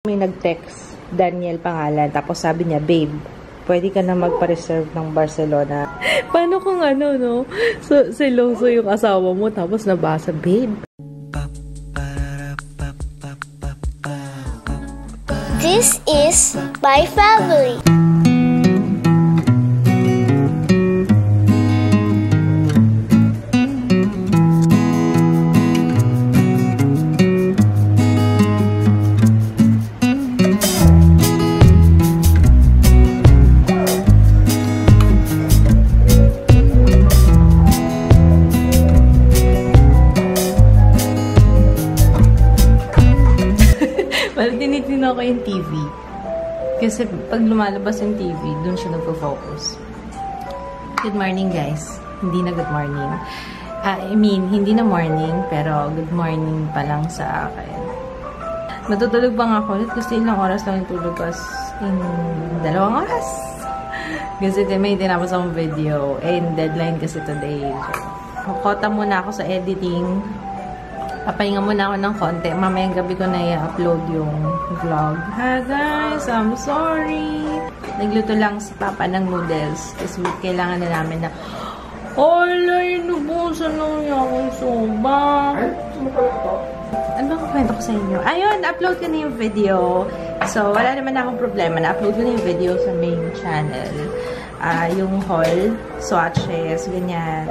May nag-text, Daniel pangalan, tapos sabi niya, babe, pwede ka na magpa-reserve ng Barcelona. Paano kung ano, no? So, seloso yung asawa mo, tapos nabasa, babe. This is my family. Well, tinitingnan ko yung TV. Kasi pag lumalabas yung TV, dun siya nagpo-focus. Good morning, guys. Hindi na good morning. I mean, hindi na morning, pero good morning pa lang sa akin. Natutulog pa nga ako ulit kasi ilang oras lang yung tulog ko in 2 oras. Kasi may tinapos akong video. And deadline kasi today. So, kukota muna ako sa editing. Papahinga muna ako ng konti. Mamayang gabi ko na i-upload yung vlog. Hi guys, I'm sorry. Nagluto lang si Papa ng noodles. Kasi kailangan na namin na Olay, nubusan lang yung soba. Ano bang kwento ko sa inyo? Ayun, upload ko na yung video. So, wala naman akong problema. Na-upload ko na yung video sa main channel. Yung haul, swatches, ganyan.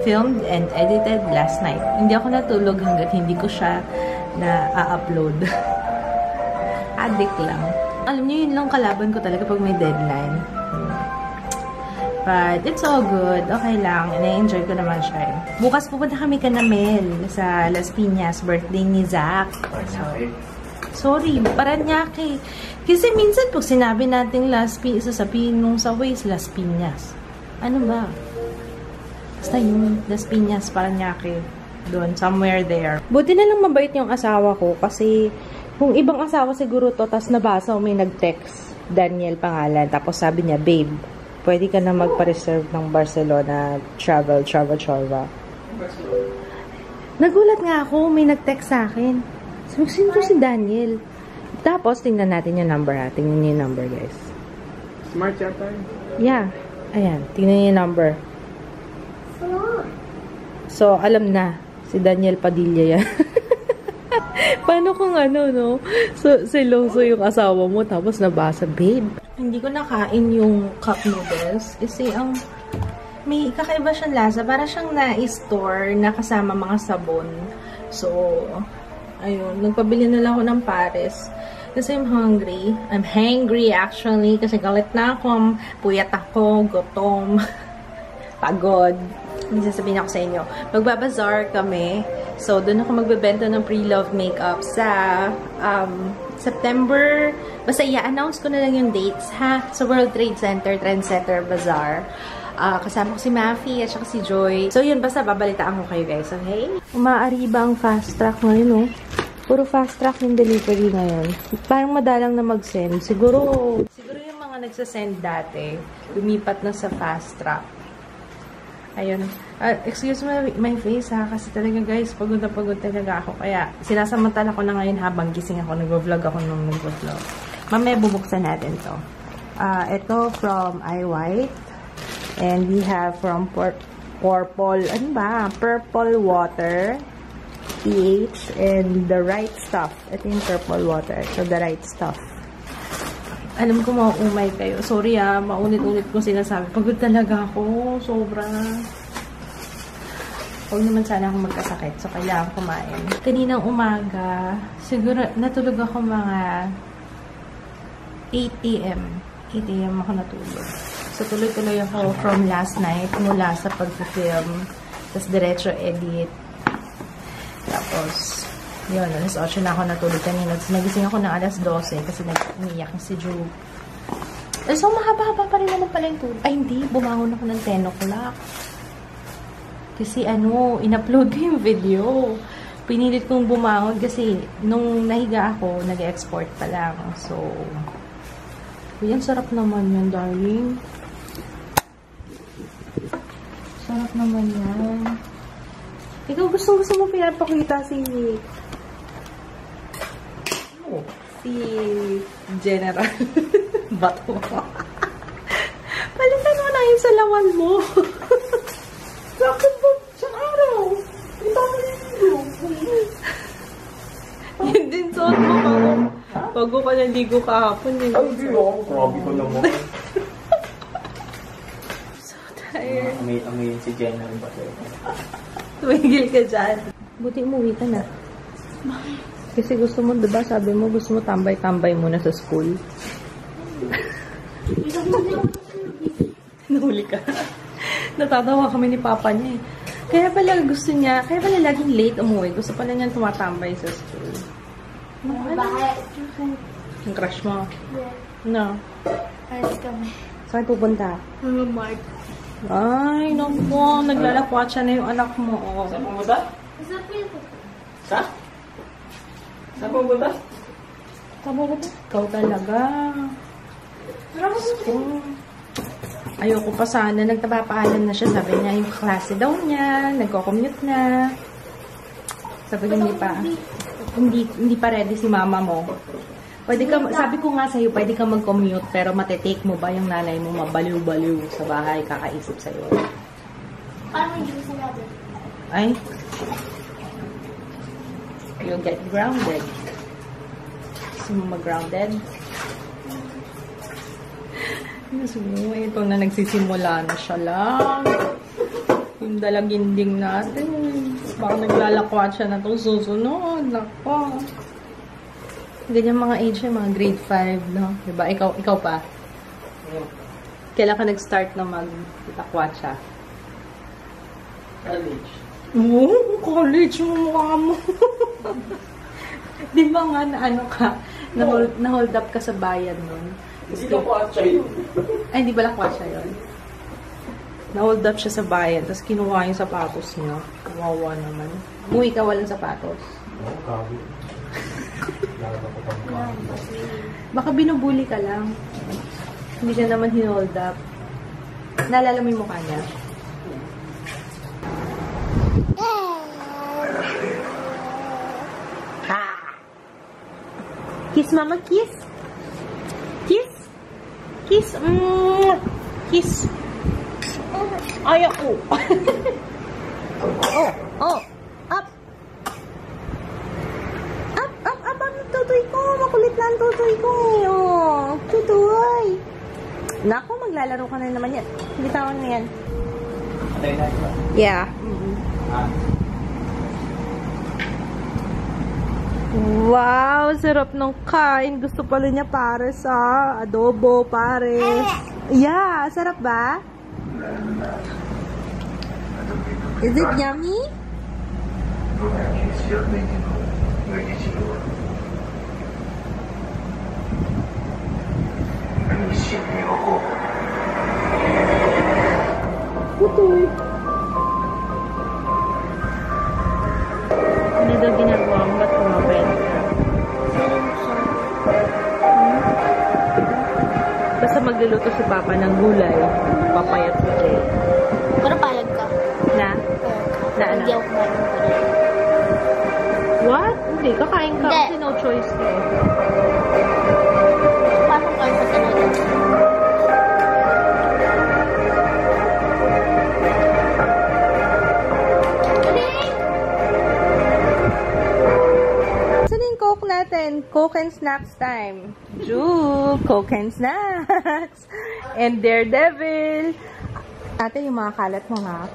Filmed and edited last night. Hindi ako natulog hanggat hindi ko siya na-upload. Addict lang. Alam niyo, yun lang kalaban ko talaga pag may deadline. But it's all good. Okay lang. Na-enjoy ko naman siya. Bukas pupunta kami ka na Mel sa Las Piñas. Birthday ni Zach. Sorry, Paranaque. Kasi minsan pag sinabi natin Las Piñas, sasabihin nung sa Waze, Las Piñas. Ano ba? Basta yung Las Piñas, Paranaque. Doon, somewhere there. Buti na lang mabait yung asawa ko kasi kung ibang asawa siguro to, tas nabasa may nag-text, Daniel pangalan, tapos sabi niya, babe, pwede ka na magpa-reserve ng Barcelona travel. Nagulat nga ako, may nag-text sa akin. So, sino si Daniel? Tapos, tingnan natin yung number ha. Tingnan niyo yung number, guys. Smart yata yun. Yeah. Ayan, tingnan niyo yung number. So, alam na. Si Daniel Padilla yan. Paano kung ano, no? So, seloso yung asawa mo, tapos nabasa, babe. Hindi ko nakain yung cup noodles. Kasi, may kakaiba siyang lasa. Para siyang na-store na kasama mga sabon. So, ayun. Nagpabili na lang ako ng pares. Kasi I'm hungry. I'm hangry, actually. Kasi galit na ako. Puyat ako. Gutom. Pagod. Hindi sasabihin ako sa inyo. Magbabazar kami. So, doon ako magbebenta ng pre-love makeup sa September. Basta i-announce ko na lang yung dates, ha? Sa World Trade Center, Trend Center Bazaar. Kasama ko si Mafi at saka si Joy. So, yun. Basta babalitaan ko kayo, guys. Okay? Umaariba ang fast track ngayon, no? Puro fast track yung delivery ngayon. Parang madalang na mag-send. Siguro yung mga nagsasend dati, lumipat na sa fast track. Ayun. Excuse my face ha, kasi talaga guys, pagod na pagod talaga ako. Kaya sinasamantala ko na ngayon habang gising ako, nag-vlog ako nung nag-vlog. Mamaya bubuksan natin to. Ito from iWhite. And we have from Purple, ano ba? Purple Water. PH and The Right Stuff. Ito yung Purple Water. So, The Right Stuff. Alam ko mauumay kayo. Sorry maunit-ulit kong sinasabi. Pagod talaga ako. Sobra. Huwag naman sana akong magkasakit. So, kailangan kumain. Kaninang umaga, siguro natulog ako mga 8 a.m. 8 a.m. ako natulog. So, tuloy-tuloy ako from last night mula sa pag-film. Tapos, diretso edit. Tapos, yun, alas 8 na ako natulog kanina. Tapos nagising ako ng alas 12 kasi nag-umiyak si Drew. So, mahaba-haba pa rin naman pala yung tulog. Ay, hindi. Bumangon ako ng 10 o'clock. Kasi, in-upload ko yung video. Pinilit kong bumangon kasi nung nahiga ako, nag-export pa lang. So, yan, sarap naman yun, darling. Sarap naman yan. Ikaw, gusto mo pinapakita si si General. Bato mo. Palitan mo na yung salawan mo. Bakit ba? Sa araw. Ito mo yung yun din suot mo bago ka naligo kahapon. Ay, hindi mo. Grabe ko naman. So tired. Amay yun si Jenna. Tumigil ka dyan. Buti umuwi ka na. Kasi gusto mo, diba, sabi mo, gusto mo tambay-tambay muna sa school. Nahuli ka. Natatawa kami ni Papa niya eh. Kaya pala gusto niya, kaya pala laging late umuwi. Gusto pala niya tumatambay sa school. Bakit? Yung crush mo? Yeah. No. Alis kami. Saan pupunta? Mark. Ay, naku. Naglalakwatsa na yung anak mo. Oh. Saan pumunta? Sa Pilpo. Sa? Saan pumunta? Tama ko ba? Ikaw talaga. Oh. Ayoko pa sana. Nagtabapaalan na siya. Sabi niya yung klase daw niya. Nagko-commute na. Sabi ko hindi pa ready si mama mo. Pwede ka, sabi ko nga sa'yo, pwede ka mag-commute pero matetake mo ba yung nanay mo mabaliw-baliw sa bahay kakaisip sa'yo? Paano hindi ko sinabi? Ay? You'll get grounded. Gusto mo mag-grounded? Ito na nagsisimula na siya lang. Yung dalaginding natin. Baka naglalakwat siya na itong susunod. Nako. Ganyan mga age yung mga grade 5, no? Diba? Ikaw pa? Kailan ka nag-start na mag-lakwat siya? College. Oo, college mo mukha mo. Di ba nga na ano ka? Na-hold up ka sa bayan nun? Hindi ko kwatsa yun. Ay, hindi ba lakwat siya yun? Na-hold up siya sa bayan, tapos kinuha yung sapatos niya. Kawawa naman. Umuwi ka walang sapatos. Oo, gabi. Baka binubuli ka lang. Hindi siya naman hinold up. Naalala mo yung mukha niya? Ha! Kiss, mama, kiss. Kiss. Kiss. Kiss. Ay, ako. Oh. Up. Up. Ang tutoy ko. Makulit lang tutoy ko eh. Oh, tutoy. Naku, maglalaro ka na naman yan. Bitawan mo yan. Patay na ito. Yeah. Wow, sarap ng kain. Gusto pala niya pare sa adobo, pare. Yeah, sarap ba? Is it yummy? Putoy. Ano daw ginagawa mo? Ba't kumapit ka? Basta magluluto si Papa ng gulay. Papayat si Jay. Pero payag ka. Na? Na ano? Hindi ako kumain ng payag. What? Hindi, kakain ka Hindi. kasi no choice ka eh. Paano kayo sa tinagin? Saan yung Coke natin? Coke and Snacks time. Juke! Coke and Snacks! And Daredevil! Ate, yung mga kalat mo nga.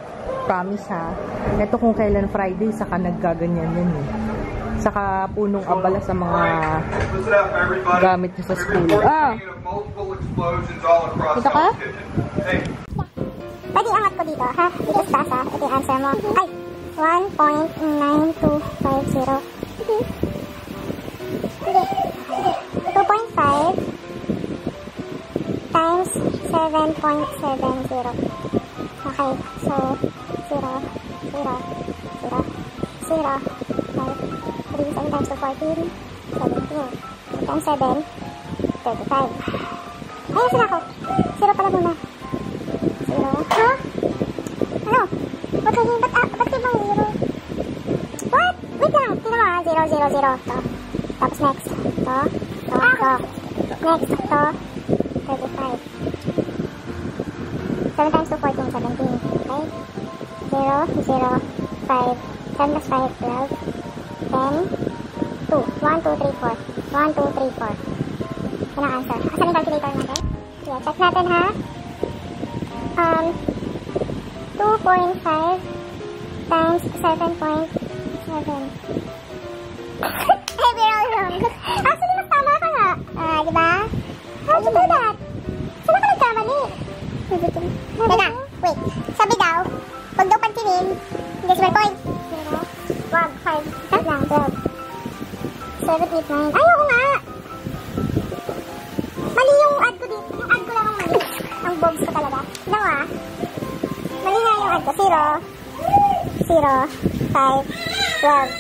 Promise ha. Ito kung kailan Friday, saka naggaganyan yun eh. Saka punong abala sa mga gamit niya sa school. Ah! Ito ka? Pwede angat ko dito, ha? Dito sa taas, ha? Ito yung answer mo. Ay! 1.9250. Hindi. 2.5 times 7.70. Okay, so 0, 0, 0, 0, 5, 3, 7 times 2, 14, 17, 2 times 7, 35. Ayun sila ako. 0 pala muna. 0. Ha? Ano? Ba't ibang 0? What? Wait lang. Tingnan mo ha. 0, 0, 0. Ito. Tapos next. Ito. Pasok. Next, ito, 35. 7 times 2, 14, 17. Okay? 0, 0, 5. 7 plus 5, 12. 10, 2. 1, 2, 3, 4. 1, 2, 3, 4. Yan ang answer. Asan yung calculator natin? Yeah, check natin ha. 2.5 times 7.7. Hey, we're all wrong. Actually, mas tama ka nga. Diba? How'd you do that? Saan ka nagkamali? Teka, wait. Sabi daw, huwag daw pansinin. Decimal point. 1, 5. Start lang, 12. 7, 8, 9. Ay, oo nga. Mali yung add ko dito. Yung add ko lang ang mali. Ang bobs ko talaga. Tignan mo ah. Mali nga yung add ko. 0, 0, 5, 12,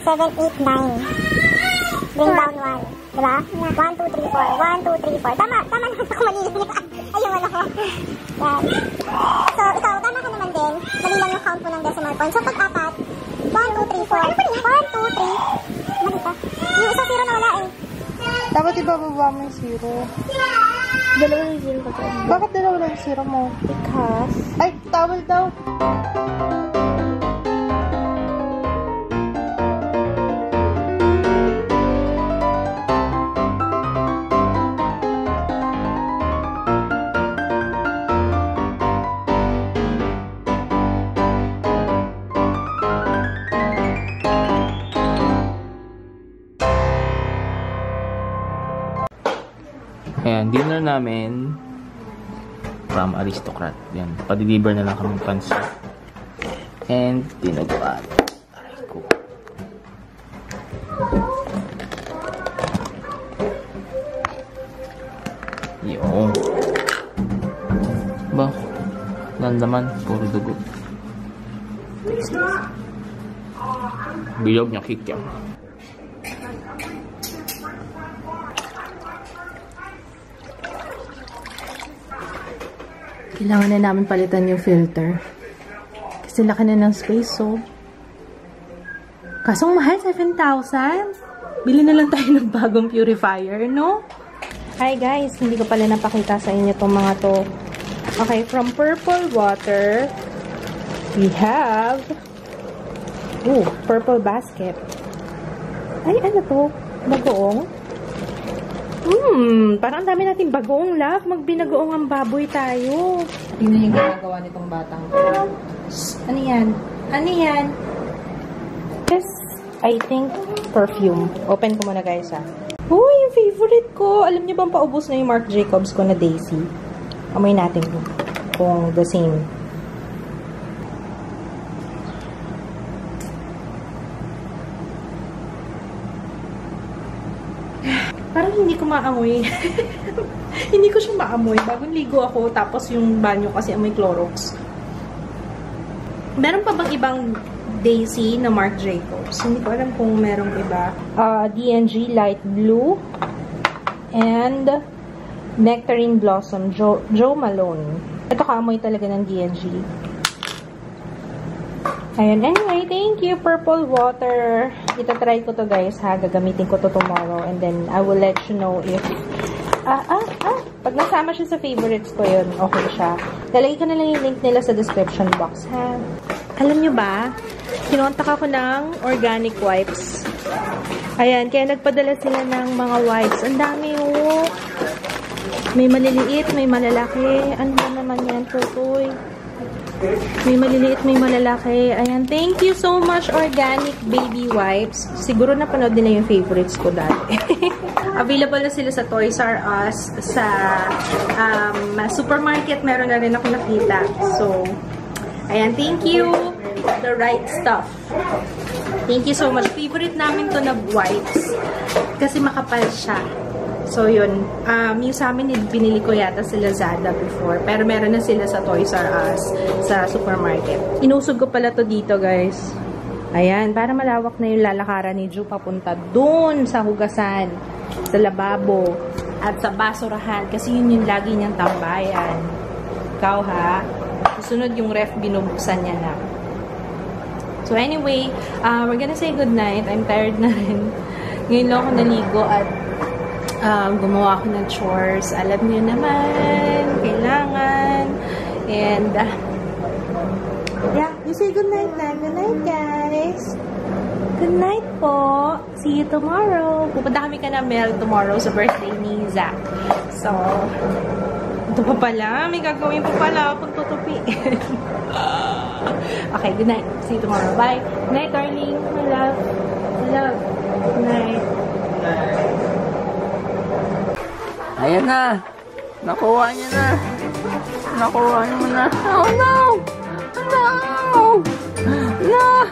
7, 8, 9. Bring down 1. Diba? 1, 2, 3, 4. 1, 2, 3, 4. Tama. Tama naman ako. Mali lang yung ay, yung ano ko. Yan. So, ikaw, tama ka naman din. Mali lang yung count mo ng decimal point. So, pag apat, 1, 2, 3, 4. 1, 2, 3. Mali ka. Yung isa 0 na wala eh. Dapat ibababa mo yung 0. Dalawa yung 0 ka. Bakit dalawa lang yung 0 mo? Because... Ay, towel daw. Ayan, dinner namin from Aristocrat. Yan, pa-deliver na lang kami pancit. And dinuguan. Aray ko. Yun. Ba? Landaman, puro dugo. Bilog niya, kikya. Kailangan na namin palitan yung filter. Kasi laki na ng space, so. Kasong mahal, 7,000. Bili na lang tayo ng bagong purifier, no? Hi guys, hindi ko pala napakita sa inyo itong mga to. Okay, from Purple Water, we have purple basket. Ay, ano to? Bagoong? Parang dami natin bagoong, love. Magbinagoong ang baboy tayo. Tingnan yung ginagawa nitong batang. Ano yan? Ano yan? Yes, I think perfume. Open ko muna guys ha. Uy, yung favorite ko. Alam niyo bang paubos na yung Marc Jacobs ko na Daisy? Amoy natin kung the same. Parang hindi ko maamoy. Hindi ko siya maamoy. Bagong ligo ako, tapos yung banyo kasi amoy Clorox. Meron pa bang ibang Daisy na Marc Jacobs? Hindi ko alam kung merong iba. D&G Light Blue. And Nectarine Blossom. Jo Malone. Ito kaamoy talaga ng D&G. Ayan. Anyway, thank you, Purple Water. Itatry ko to guys ha. Gagamitin ko to tomorrow. And then, I will let you know if... Pag nasama siya sa favorites ko yun, okay siya. Lalagay ko na lang yung link nila sa description box ha. Alam nyo ba, kinontak ako ng organic wipes. Ayan, kaya nagpadala sila ng mga wipes. Ang dami oh. May maliliit, may malalaki. Ano ba naman yan, tutoy? May maliliit, may malalaki. Ayan, thank you so much, Organic Baby Wipes. Siguro napanood nila yung favorites ko dati. Available na sila sa Toys R Us, sa supermarket. Meron na rin ako nakita. So, ayan, thank you. The right stuff. Thank you so much. Favorite namin to na wipes. Kasi makapal siya. So, yun. Yung sa amin, binili ko yata sa Lazada before. Pero meron na sila sa Toys R Us, sa supermarket. Inusog ko pala to dito, guys. Ayan, para malawak na yung lalakaran ni Ju papunta dun sa hugasan, sa lababo, at sa basurahan. Kasi yun yung lagi niyang tambayan. Ikaw, ha? Susunod yung ref, binubuksan niya na. So, anyway, we're gonna say goodnight. I'm tired na rin. Ngayon lang ako naligo at gumawa ako ng chores. Alam niyo naman, kailangan. And, yeah, you say good night na. Good night, guys. Good night po. See you tomorrow. Pupunta kami ka na Mel tomorrow sa birthday ni Zach. So, ito pa pala. May gagawin pa pala akong tutupiin. Okay, good night. See you tomorrow. Bye. Good night, darling. My love. Love. Good night. Ayan na. Nakuha niya na. Nakuha niya na. Oh no! No! No! Yeah!